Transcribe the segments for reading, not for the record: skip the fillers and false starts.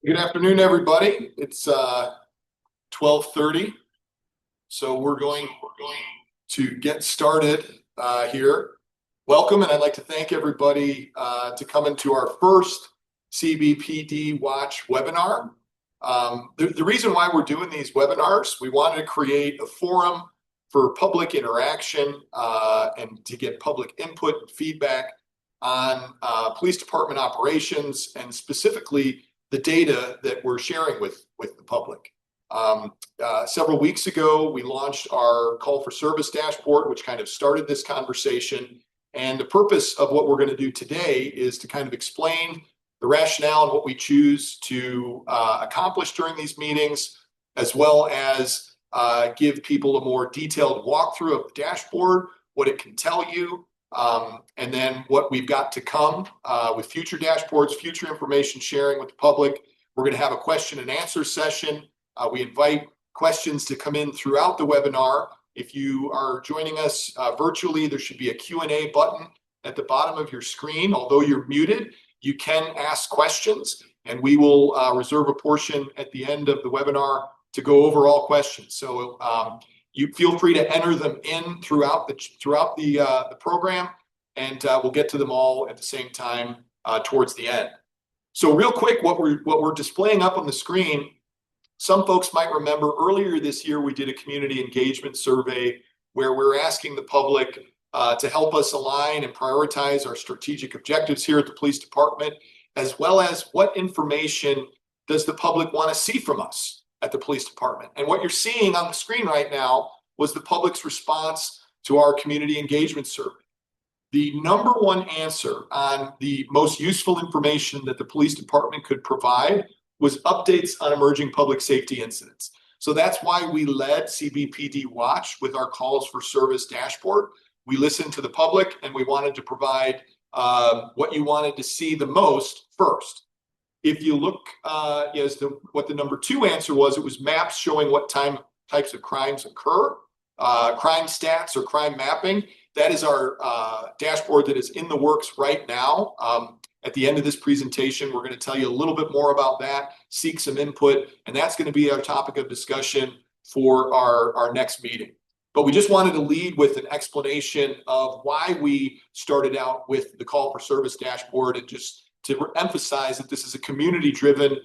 Good afternoon, everybody. It's 12:30, so we're going to get started here. Welcome, and I'd like to thank everybody to come into our first CBPD Watch webinar. The reason why we're doing these webinars, we wanted to create a forum for public interaction and to get public input and feedback on police department operations and specifically the data that we're sharing with the public. Several weeks ago, we launched our call for service dashboard, which kind of started this conversation. And the purpose of what we're going to do today is to kind of explain the rationale and what we choose to accomplish during these meetings, as well as give people a more detailed walkthrough of the dashboard, what it can tell you, and then what we've got to come with future dashboards, future information sharing with the public. We're going to have a question and answer session. We invite questions to come in throughout the webinar. If you are joining us virtually, there should be a Q&A button at the bottom of your screen. Although you're muted, you can ask questions, and we will reserve a portion at the end of the webinar to go over all questions. So you feel free to enter them in throughout the program, and we'll get to them all at the same time towards the end. So real quick, what we're displaying up on the screen, some folks might remember earlier this year we did a community engagement survey where we're asking the public to help us align and prioritize our strategic objectives here at the police department, as well as what information does the public want to see from us at the police department. And what you're seeing on the screen right now was the public's response to our community engagement survey. The number one answer on the most useful information that the police department could provide was updates on emerging public safety incidents. So that's why we led CBPD Watch with our calls for service dashboard. We listened to the public and we wanted to provide what you wanted to see the most first. If you look as to what the number two answer was, it was maps showing what types of crimes occur, crime stats or crime mapping. That is our dashboard that is in the works right now. At the end of this presentation, we're going to tell you a little bit more about that, seek some input, and that's going to be our topic of discussion for our next meeting. But we just wanted to lead with an explanation of why we started out with the call for service dashboard, and just to emphasize that this is a community-driven,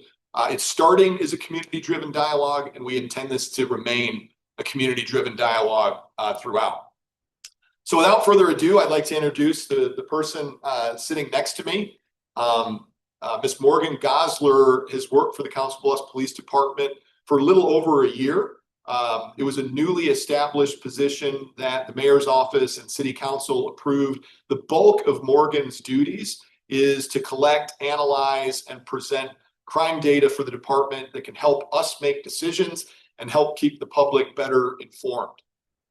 it's starting as a community-driven dialogue, and we intend this to remain a community-driven dialogue throughout. So without further ado, I'd like to introduce the person sitting next to me. Ms. Morgan Goslar has worked for the Council Bluffs Police Department for a little over a year. It was a newly established position that the mayor's office and city council approved. The bulk of Morgan's duties is to collect, analyze, and present crime data for the department that can help us make decisions and help keep the public better informed.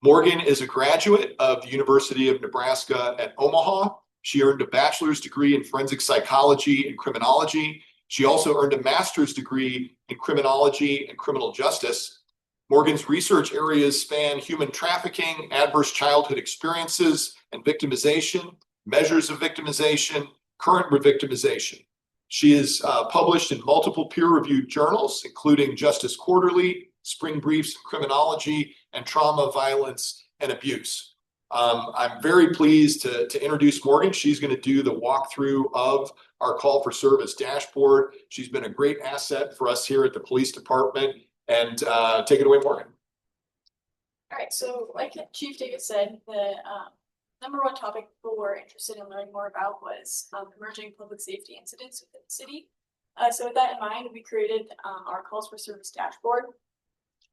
Morgan is a graduate of the University of Nebraska at Omaha. She earned a bachelor's degree in forensic psychology and criminology. She also earned a master's degree in criminology and criminal justice. Morgan's research areas span human trafficking, adverse childhood experiences and victimization, measures of victimization, current revictimization. She is published in multiple peer-reviewed journals, including Justice Quarterly, Spring Briefs in Criminology, and Trauma, Violence, and Abuse. I'm very pleased to introduce Morgan. She's going to do the walkthrough of our call for service dashboard. She's been a great asset for us here at the police department. And take it away, Morgan. All right, so like Chief Davis said, the number one topic people were interested in learning more about was emerging public safety incidents within the city. So with that in mind, we created our calls for service dashboard.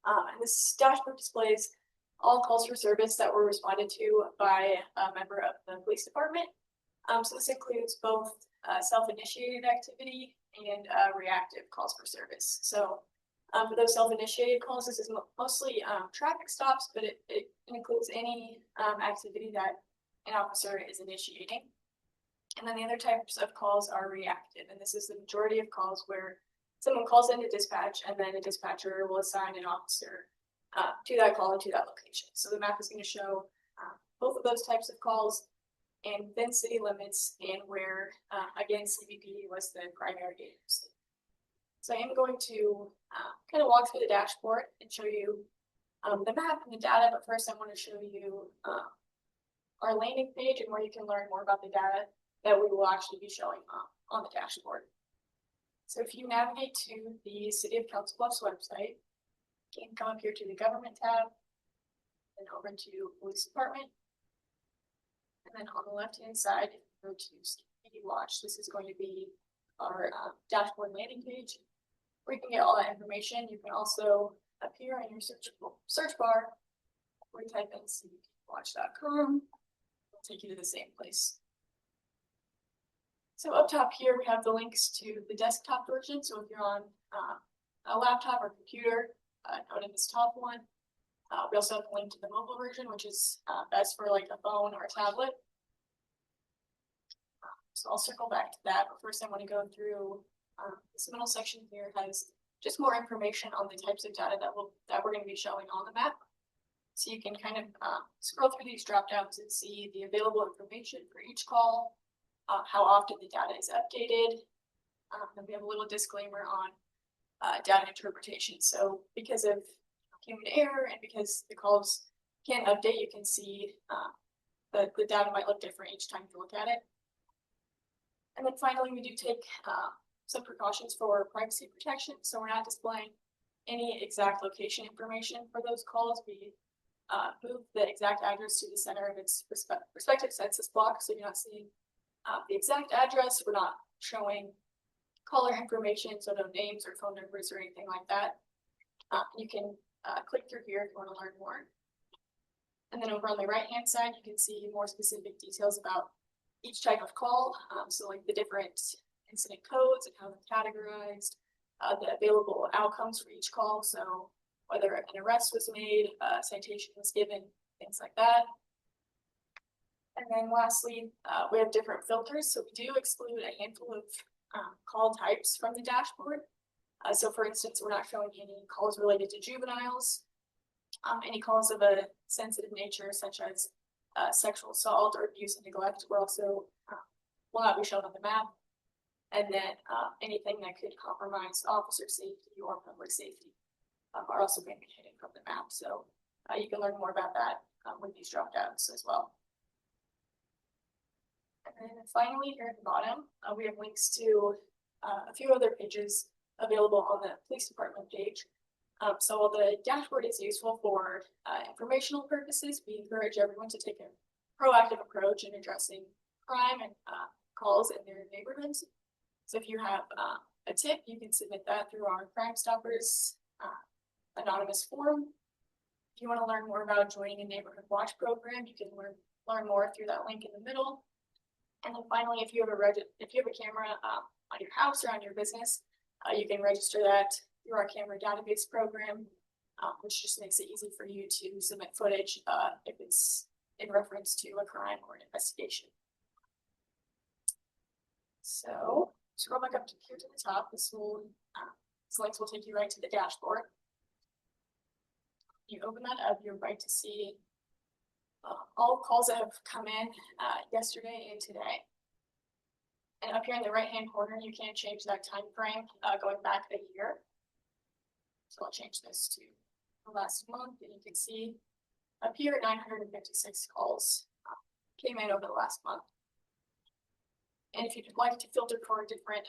And this dashboard displays all calls for service that were responded to by a member of the police department. So this includes both self-initiated activity and reactive calls for service. So for those self-initiated calls, this is mostly traffic stops, but it includes any activity that an officer is initiating. And then the other types of calls are reactive, and this is the majority of calls where someone calls into dispatch and then a dispatcher will assign an officer to that call and to that location. So the map is going to show both of those types of calls and within city limits and where, again, CBPD was the primary agency. So I am going to kind of walk through the dashboard and show you the map and the data, but first I want to show you our landing page and where you can learn more about the data that we will actually be showing on the dashboard. So if you navigate to the City of Council Bluffs website, you can come up here to the Government tab, and over to Police Department, and then on the left-hand side, if you go to CBPD Watch, this is going to be our dashboard landing page, where you can get all that information. You can also up here in your search bar, where you type in cbpwatch.com, it'll take you to the same place. So up top here, we have the links to the desktop version. So if you're on a laptop or computer, note in this top one. We also have a link to the mobile version, which is best for like a phone or a tablet. So I'll circle back to that, but first I want to go through this middle section here has just more information on the types of data that we're going to be showing on the map. So you can kind of scroll through these drop downs and see the available information for each call, how often the data is updated, and we have a little disclaimer on data interpretation. So because of human error and because the calls can't update, you can see that the data might look different each time you look at it. And then finally, we do take some precautions for privacy protection. So we're not displaying any exact location information for those calls. We move the exact address to the center of its respective census block. So you're not seeing the exact address. We're not showing caller information, so no names or phone numbers or anything like that. You can click through here if you want to learn more. And then over on the right-hand side, you can see more specific details about each type of call. So like the different incident codes and how they're categorized, the available outcomes for each call. So whether an arrest was made, a citation was given, things like that. And then lastly, we have different filters. So we do exclude a handful of call types from the dashboard. So for instance, we're not showing any calls related to juveniles, any calls of a sensitive nature, such as sexual assault or abuse and neglect, will not be shown on the map. And then anything that could compromise officer safety or public safety are also going to be hidden from the map. So you can learn more about that with these drop downs as well. And then finally, here at the bottom, we have links to a few other pages available on the police department page. So while the dashboard is useful for informational purposes, we encourage everyone to take a proactive approach in addressing crime and calls in their neighborhoods. So if you have a tip, you can submit that through our Crime Stoppers anonymous form. If you want to learn more about joining a neighborhood watch program, you can learn more through that link in the middle. And then finally, if you have a camera on your house or on your business, you can register that through our camera database program, which just makes it easy for you to submit footage if it's in reference to a crime or an investigation. So scroll back up to here to the top. These links will take you right to the dashboard. You open that up, you're right to see all calls that have come in yesterday and today. And up here in the right-hand corner, you can change that time frame going back a year. So I'll change this to the last month, and you can see up here 956 calls came in over the last month. And if you'd like to filter for different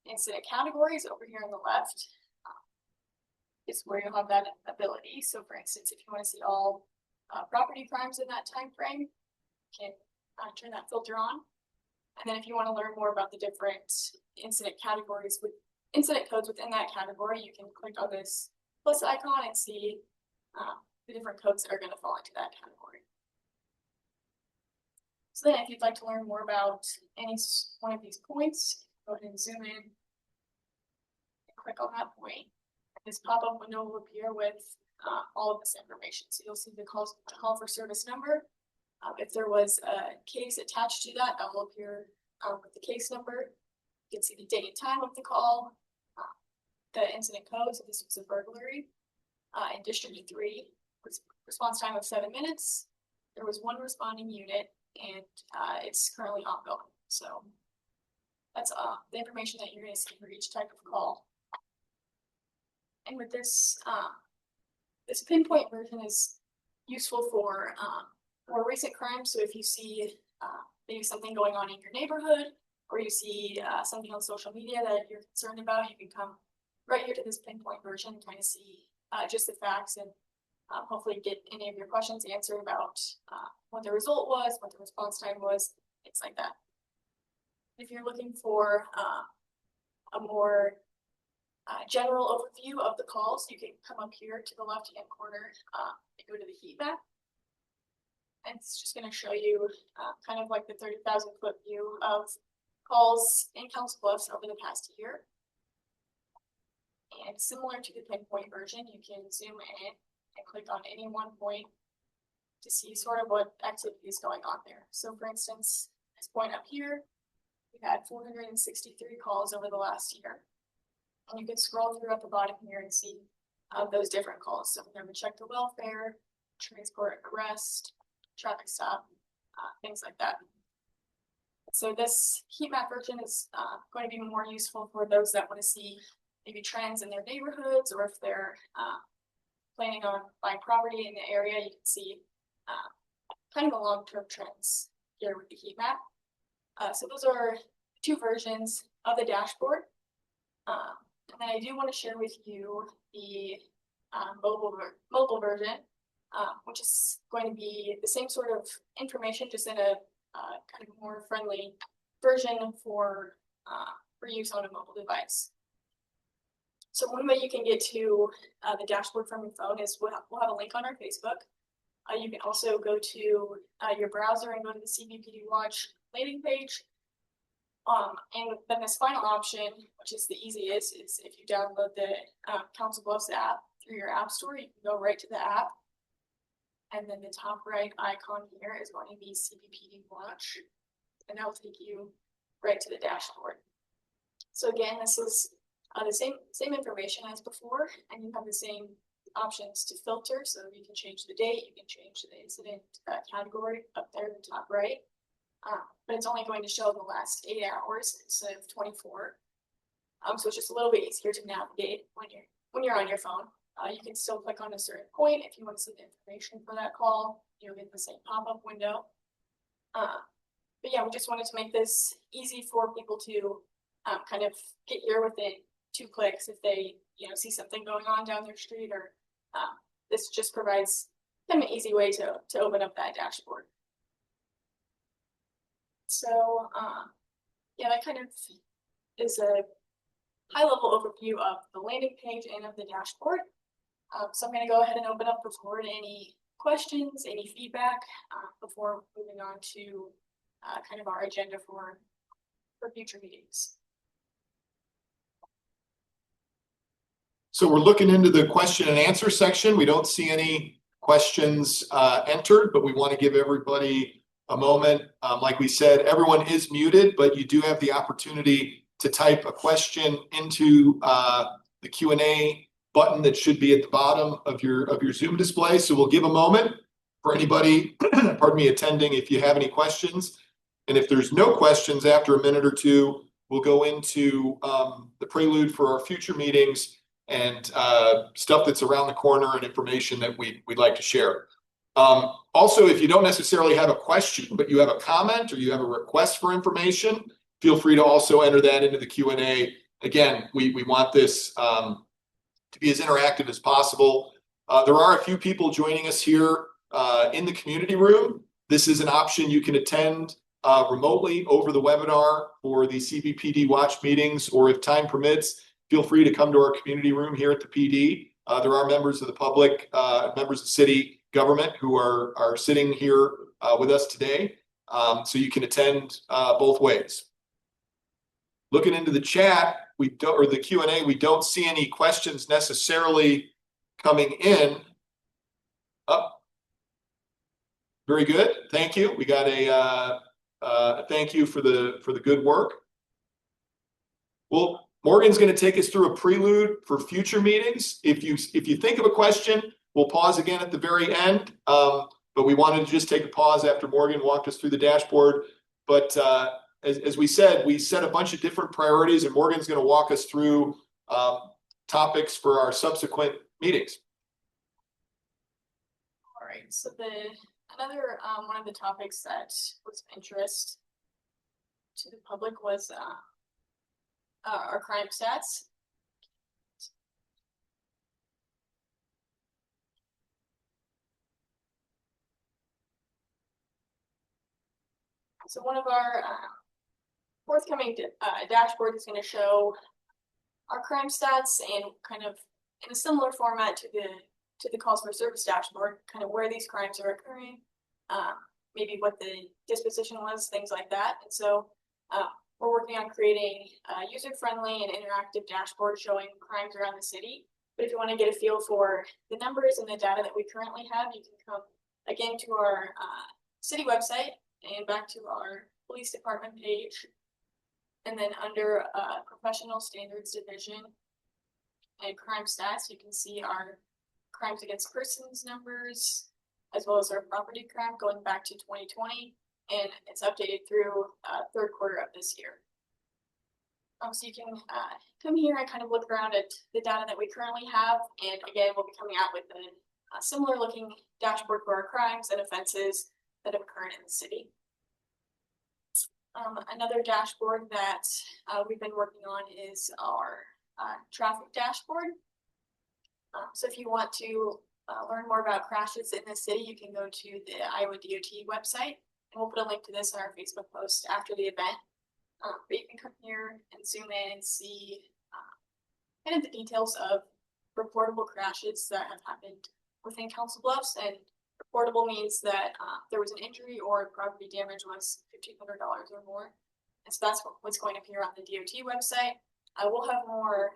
incident categories, over here on the left is where you'll have that ability. So for instance, if you want to see all property crimes in that time frame, you can turn that filter on. And then if you want to learn more about the different incident categories with incident codes within that category, you can click on this plus icon and see the different codes that are going to fall into that category. So then if you'd like to learn more about any one of these points, go ahead and zoom in and click on that point. This pop-up window will appear with all of this information. So you'll see the call for service number. If there was a case attached to that, that will appear with the case number. You can see the date and time of the call, the incident code. So this was a burglary in District 3, response time of 7 minutes. There was one responding unit, and it's currently ongoing. So that's the information that you're going to see for each type of call. And with this, this pinpoint version is useful for more recent crimes. So if you see maybe something going on in your neighborhood, or you see something on social media that you're concerned about, you can come right here to this pinpoint version and kind of see just the facts and hopefully get any of your questions answered about what the result was, what the response time was, things like that. If you're looking for a more general overview of the calls, you can come up here to the left-hand corner and go to the heat map. And it's just going to show you kind of like the 30,000 foot view of calls in Council Bluffs over the past year. And similar to the pinpoint version, you can zoom in and click on any one point to see sort of what activity is going on there. So for instance, this point up here, we had 463 calls over the last year. And you can scroll through at the bottom here and see those different calls. So we're going to check the welfare, transport, arrest, traffic stop, things like that. So this heat map version is going to be more useful for those that want to see maybe trends in their neighborhoods, or if they're planning on buying property in the area, you can see kind of the long-term trends here with the heat map. So those are two versions of the dashboard. And then I do want to share with you the mobile version, which is going to be the same sort of information, just in a kind of more friendly version for use on a mobile device. So one way you can get to the dashboard from your phone is we'll have a link on our Facebook. You can also go to your browser and go to the CBPD Watch landing page. And then this final option, which is the easiest, is if you download the Council Bluffs app through your app store, you can go right to the app. And then the top right icon here is going to be CBPD Watch, and that will take you right to the dashboard. So again, this is the same information as before, and you have the same options to filter. So you can change the date, you can change the incident category up there in the top right. But it's only going to show the last 8 hours instead of 24. So it's just a little bit easier to navigate when you're on your phone. You can still click on a certain point if you want to see the information for that call. You'll get the same pop-up window. But yeah, we just wanted to make this easy for people to kind of get here within 2 clicks if they see something going on down their street, or this just provides them an easy way to open up that dashboard. So yeah, that kind of is a high-level overview of the landing page and of the dashboard. So I'm going to go ahead and open up the floor to any questions, any feedback before moving on to kind of our agenda for future meetings. So we're looking into the question and answer section. We don't see any questions entered, but we want to give everybody a moment. Like we said, everyone is muted, but you do have the opportunity to type a question into the Q&A button that should be at the bottom of your Zoom display. So we'll give a moment for anybody, pardon me, attending if you have any questions. And if there's no questions after a minute or two, we'll go into the prelude for our future meetings and stuff that's around the corner and information that we'd like to share. Also, if you don't necessarily have a question, but you have a comment or you have a request for information, feel free to also enter that into the Q&A. Again, we want this to be as interactive as possible. There are a few people joining us here in the community room. This is an option. You can attend remotely over the webinar for the CBPD watch meetings, or if time permits, feel free to come to our community room here at the PD. There are members of the public, members of city government who are sitting here with us today. So you can attend both ways. Looking into the chat, or the Q&A, we don't see any questions necessarily coming in. Oh, very good. Thank you. We got a thank you for the good work. Well, Morgan's going to take us through a prelude for future meetings. If you think of a question, we'll pause again at the very end. But we wanted to just take a pause after Morgan walked us through the dashboard. But as we said, we set a bunch of different priorities, and Morgan's going to walk us through topics for our subsequent meetings. All right, so another one of the topics that was of interest to the public was our crime stats. So one of our forthcoming dashboard is going to show our crime stats and kind of in a similar format to the calls for service dashboard, kind of where these crimes are occurring, maybe what the disposition was, things like that. And so we're working on creating a user-friendly and interactive dashboard showing crimes around the city. But if you want to get a feel for the numbers and the data that we currently have, you can come again to our city website and back to our police department page. And then under professional standards division and crime stats, you can see our crimes against persons numbers, as well as our property crime going back to 2020. And it's updated through third quarter of this year. So you can come here and kind of look around at the data that we currently have. And again, we'll be coming out with a similar looking dashboard for our crimes and offenses that have occurred in the city. Another dashboard that we've been working on is our traffic dashboard. So if you want to learn more about crashes in the city, you can go to the Iowa DOT website, and we'll put a link to this on our Facebook post after the event. But you can come here and zoom in and see kind of the details of reportable crashes that have happened within Council Bluffs. And reportable means that there was an injury or property damage was $1,500 or more. And so that's what's going to appear on the DOT website. We'll have more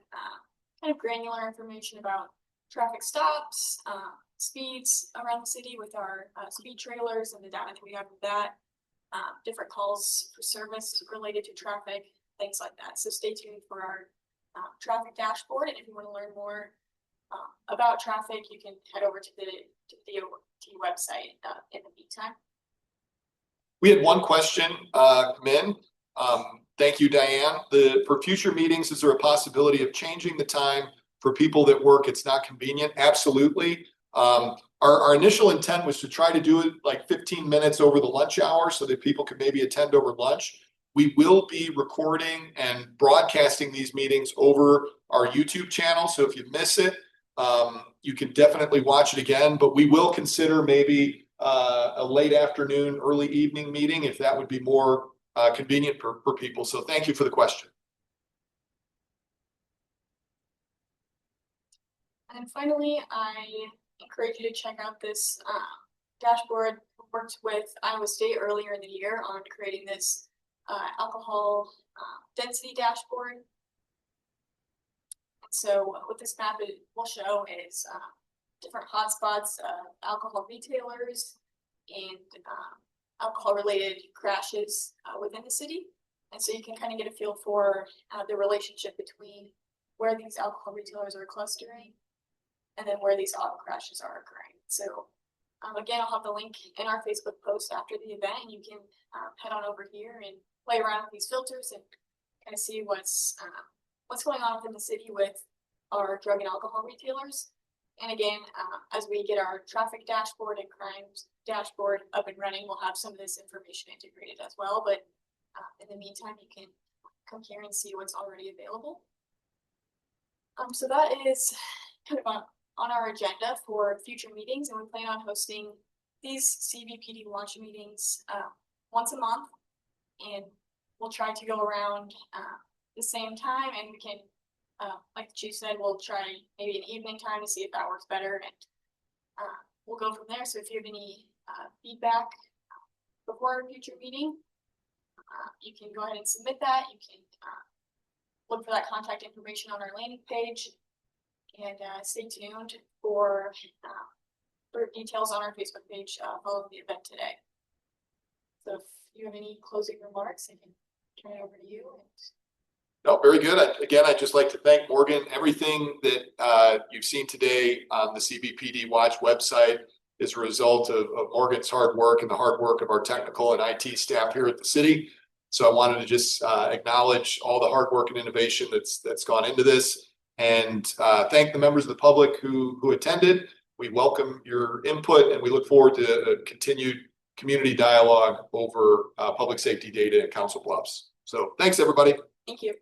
kind of granular information about traffic stops, speeds around the city with our speed trailers and the data that we have with that, different calls for service related to traffic, things like that. So stay tuned for our traffic dashboard. And if you want to learn more about traffic, you can head over to the DOT website in the meantime. We had one question come in. Thank you, Diane. For future meetings, is there a possibility of changing the time for people that work? It's not convenient. Absolutely. Our initial intent was to try to do it like 15 minutes over the lunch hour so that people could maybe attend over lunch. We will be recording and broadcasting these meetings over our YouTube channel. So if you miss it, you can definitely watch it again, but we will consider maybe a late afternoon, early evening meeting if that would be more convenient for people. So thank you for the question. And finally, I encourage you to check out this dashboard. We worked with Iowa State earlier in the year on creating this alcohol density dashboard. So what this map will show is different hotspots of alcohol retailers and alcohol-related crashes within the city. And so you can kind of get a feel for the relationship between where these alcohol retailers are clustering and then where these auto crashes are occurring. So again, I'll have the link in our Facebook post after the event, and you can head on over here and play around with these filters and kind of see what's going on within the city with our drug and alcohol retailers. And again, as we get our traffic dashboard and crimes dashboard up and running, we'll have some of this information integrated as well. But in the meantime, you can come here and see what's already available. So that is kind of on our agenda for future meetings, and we plan on hosting these CBPD launch meetings once a month, and we'll try to go around the same time, and we can, like the chief said, we'll try maybe an evening time to see if that works better, and we'll go from there. So if you have any feedback before a future meeting, you can go ahead and submit that. You can look for that contact information on our landing page, and stay tuned for details on our Facebook page following the event today. So if you have any closing remarks, I can turn it over to you. No, very good. I'd just like to thank Morgan. Everything that you've seen today on the CBPD Watch website is a result of Morgan's hard work and the hard work of our technical and IT staff here at the city. So I wanted to just acknowledge all the hard work and innovation that's gone into this. and thank the members of the public who attended. We welcome your input, and we look forward to a continued community dialogue over public safety data in Council Bluffs. So thanks, everybody. Thank you.